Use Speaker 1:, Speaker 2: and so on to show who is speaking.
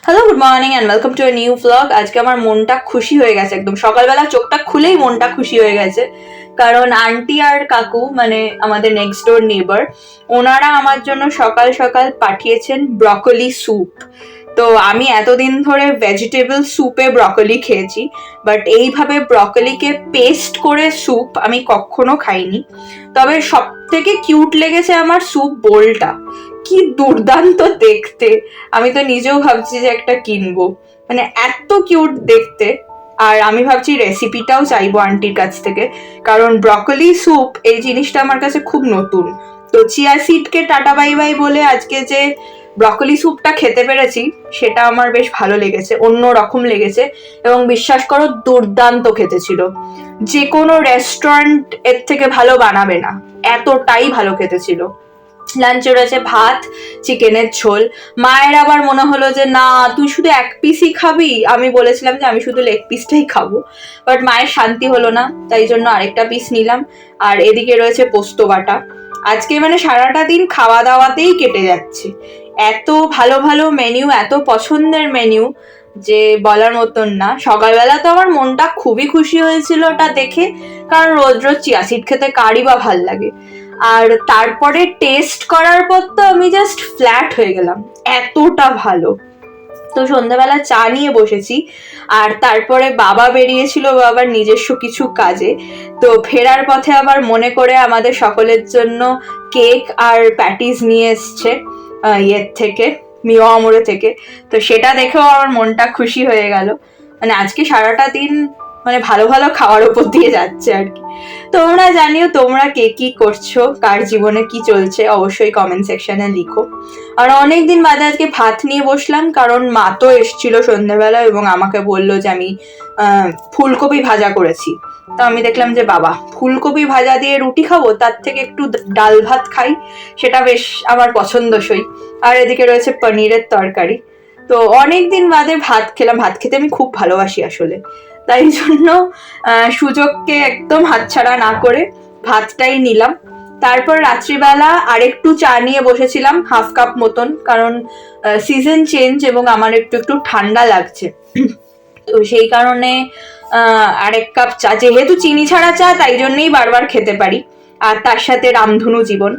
Speaker 1: Hello, good morning and welcome to a new blog. আজকে আমার মনটা খুশি হয়ে গেছে, একদম সকালবেলা চোখটা খুলেই মনটা খুশি হয়ে গেছে। কারণ আন্টি আর কাকু, মানে আমাদের নেক্সট ডোর নেবার, ওনারা আমার জন্য সকাল সকাল পাঠিয়েছেন ব্রকলি স্যুপ। তো আমি এতদিন ধরে ভেজিটেবল স্যুপে ব্রকলি খেয়েছি, বাট এইভাবে ব্রকলিকে পেস্ট করে স্যুপ আমি কখনো খাইনি। তবে সব থেকে কিউট লেগেছে আমার স্যুপ বোলটা, কি দুর্দান্ত দেখতে। আমি তো নিজেও ভাবছি যে একটা কিনবো, মানে এত কিউট দেখতে। আর আমি ভাবছি রেসিপিটাও চাইবো আন্টির কাছ থেকে, কারণ ব্রকলি স্যুপ এই জিনিসটা আমার কাছে খুব নতুন। তো চিয়া সিডকে টাটা বাই বাই বলে আজকে যে ব্রকলি স্যুপটা খেতে পেরেছি, সেটা আমার বেশ ভালো লেগেছে, অন্য রকম লেগেছে। এবং বিশ্বাস করো, দুর্দান্ত খেতে ছিল। যে কোনো রেস্টুরেন্ট এর থেকে ভালো বানাবে না, এতটাই ভালো খেতে ছিল। লাঞ্চে রয়েছে ভাত, চিকেনের ঝোল। মায়ের আবার মনে হলো যে না, তুই শুধু এক পিসই খাবি। আমি বলেছিলাম যে আমি শুধু লেগ পিসটাই খাবো, বাট মায়ের শান্তি হলো না, তাই জন্য আরেকটা পিস নিলাম। আর এদিকে রয়েছে পোস্ত বাটা। আজকে মানে সারাটা দিন খাওয়া দাওয়াতেই কেটে যাচ্ছে। এত ভালো ভালো মেনু, এত পছন্দের মেনু যে বলার মতন না। সকালবেলা তো আমার মনটা খুবই খুশি হয়েছিল ওটা দেখে, কারণ রোজ রোজ চিয়া সিড খেতে কারই বা ভাল লাগে। আর তারপরে টেস্ট করার পর তো আমি জাস্ট ফ্ল্যাট হয়ে গেলাম, এতটা ভালো। তো সন্ধ্যাবেলা চা নিয়ে বসেছি, আর তারপরে বাবা বেরিয়েছিল বাবার নিজস্ব কিছু কাজে। তো ফেরার পথে আবার মনে করে আমাদের সকলের জন্য কেক আর প্যাটিস নিয়ে এসছে ইয়ের থেকে, মিও আমরে থেকে। তো সেটা দেখেও আমার মনটা খুশি হয়ে গেল। মানে আজকে সারাটা দিন মানে ভালো ভালো খাওয়ার উপর দিয়ে যাচ্ছে আর কি। তোমরা জানিও তোমরা কে কি করছো, কার জীবনে কি চলছে, অবশ্যই কমেন্ট সেকশনে লিখো। আর অনেকদিন বাদে আজকে ভাত নিয়ে বসলাম, কারণ মা তো এসছিল সন্ধ্যাবেলা এবং আমাকে বললো যে আমি ফুলকপি ভাজা করেছি। তো আমি দেখলাম যে বাবা, ফুলকপি ভাজা দিয়ে রুটি খাবো, তার থেকে একটু ডাল ভাত খাই, সেটা বেশ আমার পছন্দসই। আর এদিকে রয়েছে পনিরের তরকারি। তো অনেকদিন বাদে ভাত খেলাম, ভাত খেতে আমি খুব ভালোবাসি আসলে, তাই জন্য সুযোগকে একদম হাতছাড়া না করে ভাতটাই নিলাম। তারপর রাত্রিবেলা আরেকটু চা নিয়ে বসেছিলাম, হাফ কাপ মতন, কারণ সিজন চেঞ্জ এবং আমার একটু একটু ঠান্ডা লাগছে। তো সেই কারণে আরেক কাপ চা, যেহেতু চিনি ছাড়া চা, তাই জন্যই বারবার খেতে পারি। আর তার সাথে রামধনু জীবন।